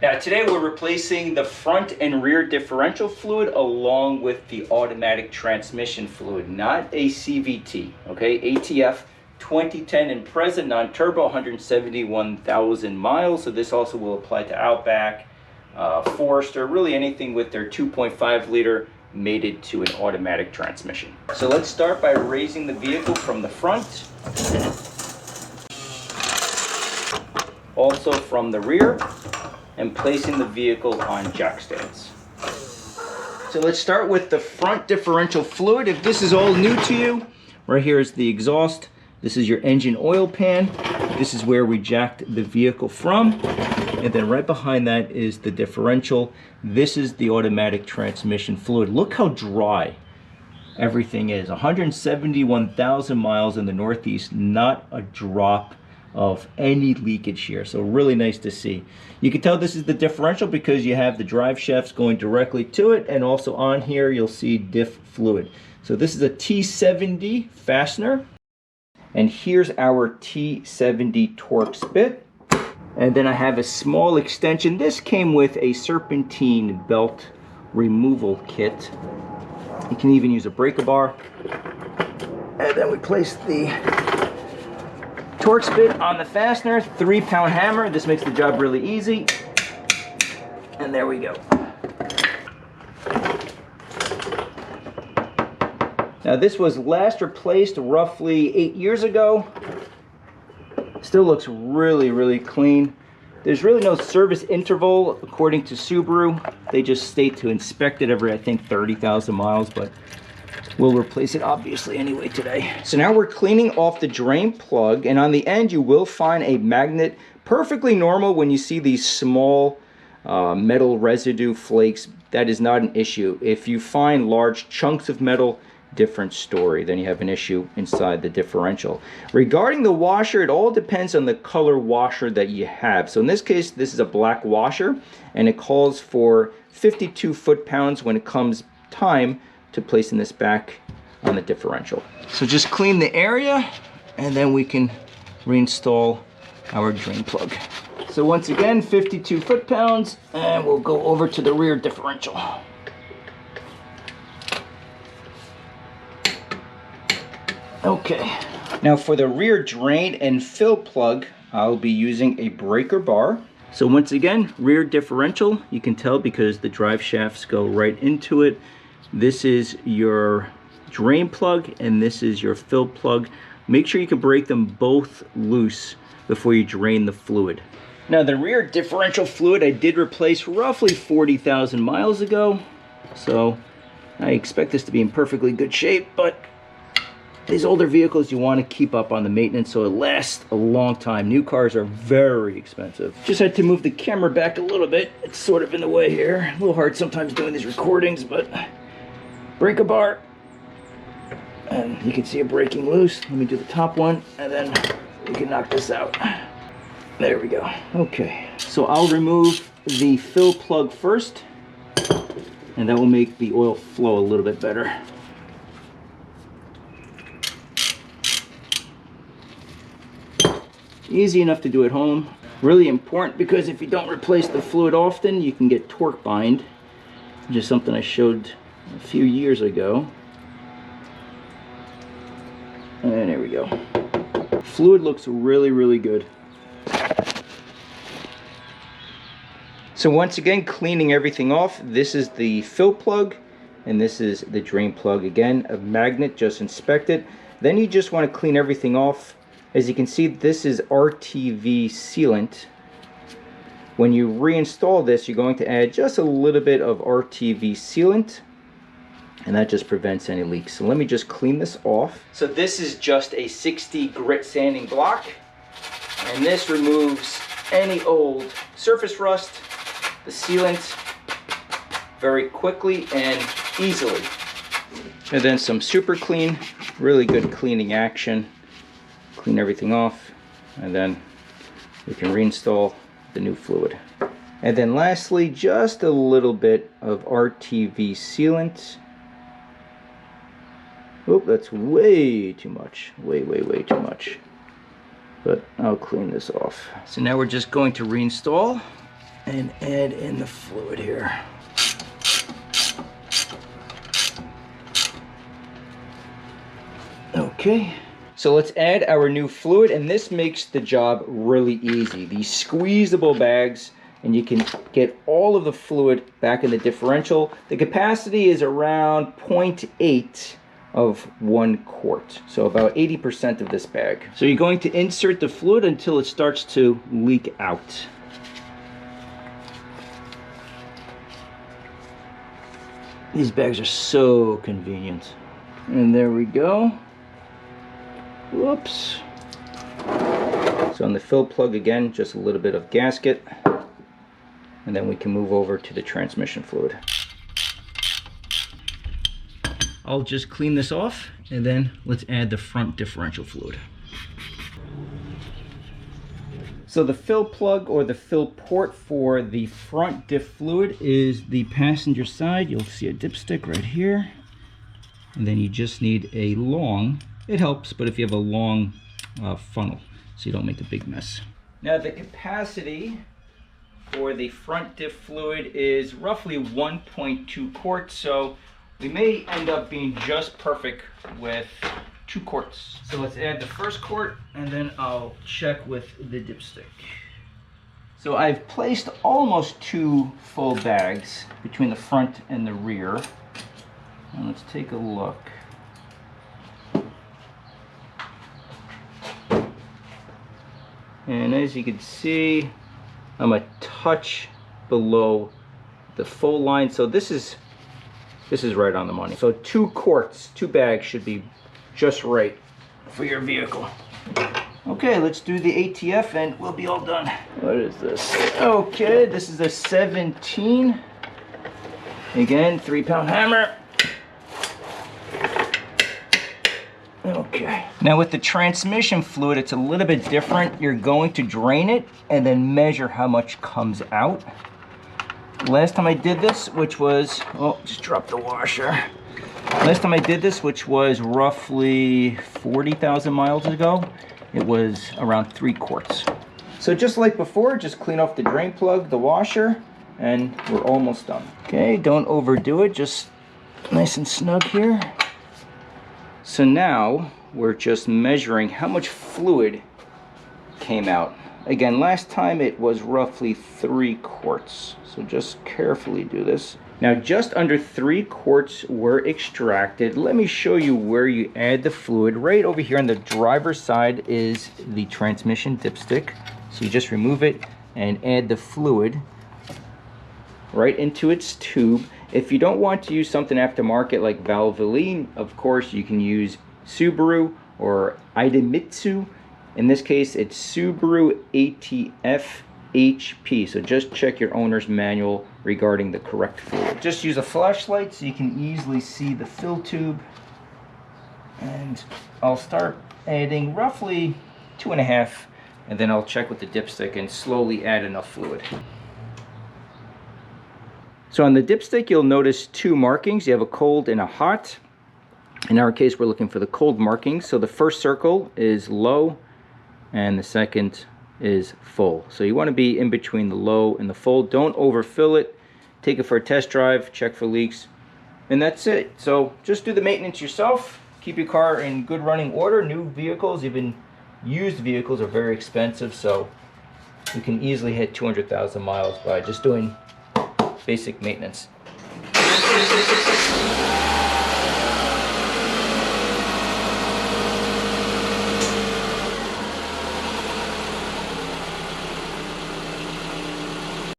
Now today we're replacing the front and rear differential fluid along with the automatic transmission fluid, not a CVT, okay? ATF 2010 Impreza non-turbo, 171,000 miles. So this also will apply to Outback, Forester, really anything with their 2.5 liter mated to an automatic transmission. So let's start by raising the vehicle from the front, also from the rear, and placing the vehicle on jack stands. So let's start with the front differential fluid. If this is all new to you, right here is the exhaust. This is your engine oil pan. This is where we jacked the vehicle from. And then right behind that is the differential. This is the automatic transmission fluid. Look how dry everything is. 171,000 miles in the Northeast, not a drop of any leakage here. So really nice to see. You can tell this is the differential because you have the drive shafts going directly to it, and also on here you'll see diff fluid. So this is a T70 fastener, and here's our T70 Torx bit. And then I have a small extension. This came with a serpentine belt removal kit. You can even use a breaker bar. And then we place the Torx bit on the fastener, 3-pound hammer. This makes the job really easy. And there we go. Now this was last replaced roughly 8 years ago. Still looks really, really clean. There's really no service interval according to Subaru. They just state to inspect it every, I think, 30,000 miles, but we'll replace it obviously anyway today. So now we're cleaning off the drain plug, and on the end you will find a magnet. Perfectly normal when you see these small metal residue flakes. That is not an issue. If you find large chunks of metal, different story. Then you have an issue inside the differential. Regarding the washer, it all depends on the color washer that you have. So in this case, this is a black washer, and it calls for 52 foot-pounds when it comes time to placing this back on the differential. So just clean the area, and then we can reinstall our drain plug. So once again, 52 foot-pounds, and we'll go over to the rear differential. Okay, now for the rear drain and fill plug, I'll be using a breaker bar. So once again, rear differential, you can tell because the drive shafts go right into it. This is your drain plug and this is your fill plug. Make sure you can break them both loose before you drain the fluid. Now the rear differential fluid I did replace roughly 40,000 miles ago. So I expect this to be in perfectly good shape, but these older vehicles, you want to keep up on the maintenance so it lasts a long time. New cars are very expensive. Just had to move the camera back a little bit. It's sort of in the way here. A little hard sometimes doing these recordings, but breaker bar. And you can see it breaking loose. Let me do the top one, and then we can knock this out. There we go. Okay, so I'll remove the fill plug first, and that will make the oil flow a little bit better. Easy enough to do at home. Really important because if you don't replace the fluid often, you can get torque bind, which is something I showed a few years ago. And there we go. Fluid looks really, really good. So once again, cleaning everything off. This is the fill plug, and this is the drain plug. Again, a magnet, just inspect it. Then you just want to clean everything off. As you can see, this is RTV sealant. When you reinstall this, you're going to add just a little bit of RTV sealant, and that just prevents any leaks. So let me just clean this off. So this is just a 60 grit sanding block, and this removes any old surface rust, the sealant, very quickly and easily. And then some super clean, really good cleaning action. Clean everything off, and then we can reinstall the new fluid. And then lastly, just a little bit of RTV sealant. Oh, that's way too much. Way too much. But I'll clean this off. So now we're just going to reinstall and add in the fluid here. Okay, so let's add our new fluid, and this makes the job really easy. These squeezable bags, and you can get all of the fluid back in the differential. The capacity is around 0.8 of 1 quart, so about 80% of this bag. So you're going to insert the fluid until it starts to leak out. These bags are so convenient. And there we go. Whoops. So on the fill plug again, just a little bit of gasket, and then we can move over to the transmission fluid. I'll just clean this off, and then let's add the front differential fluid. So the fill plug, or the fill port for the front diff fluid, is the passenger side. You'll see a dipstick right here, and then you just need a long, it helps, but if you have a long funnel, so you don't make a big mess. Now the capacity for the front diff fluid is roughly 1.2 quarts, so we may end up being just perfect with 2 quarts. So let's add the first quart, and then I'll check with the dipstick. So I've placed almost 2 full bags between the front and the rear. And let's take a look. And as you can see, I'm a touch below the full line, so this is right on the money. So 2 quarts, 2 bags should be just right for your vehicle. Okay, let's do the ATF and we'll be all done. What is this? Okay, this is a 17. Again, 3-pound hammer. Okay. Now with the transmission fluid, it's a little bit different. You're going to drain it and then measure how much comes out. Last time I did this, which was, oh, just dropped the washer. Last time I did this, which was roughly 40,000 miles ago, it was around 3 quarts. So just like before, just clean off the drain plug, the washer, and we're almost done. Okay, don't overdo it, just nice and snug here. So now we're just measuring how much fluid came out. Again, last time it was roughly 3 quarts. So just carefully do this. Now just under 3 quarts were extracted. Let me show you where you add the fluid. Right over here on the driver's side is the transmission dipstick. So you just remove it and add the fluid right into its tube. If you don't want to use something aftermarket like Valvoline, of course you can use Subaru or Idemitsu. In this case, it's Subaru ATF HP. So just check your owner's manual regarding the correct fluid. Just use a flashlight so you can easily see the fill tube. And I'll start adding roughly 2.5, and then I'll check with the dipstick and slowly add enough fluid. So on the dipstick, you'll notice 2 markings. You have a cold and a hot. In our case, we're looking for the cold markings. So the first circle is low, and the second is full. So you want to be in between the low and the full. Don't overfill it. Take it for a test drive, check for leaks, and that's it. So just do the maintenance yourself. Keep your car in good running order. New vehicles, even used vehicles, are very expensive, so you can easily hit 200,000 miles by just doing basic maintenance.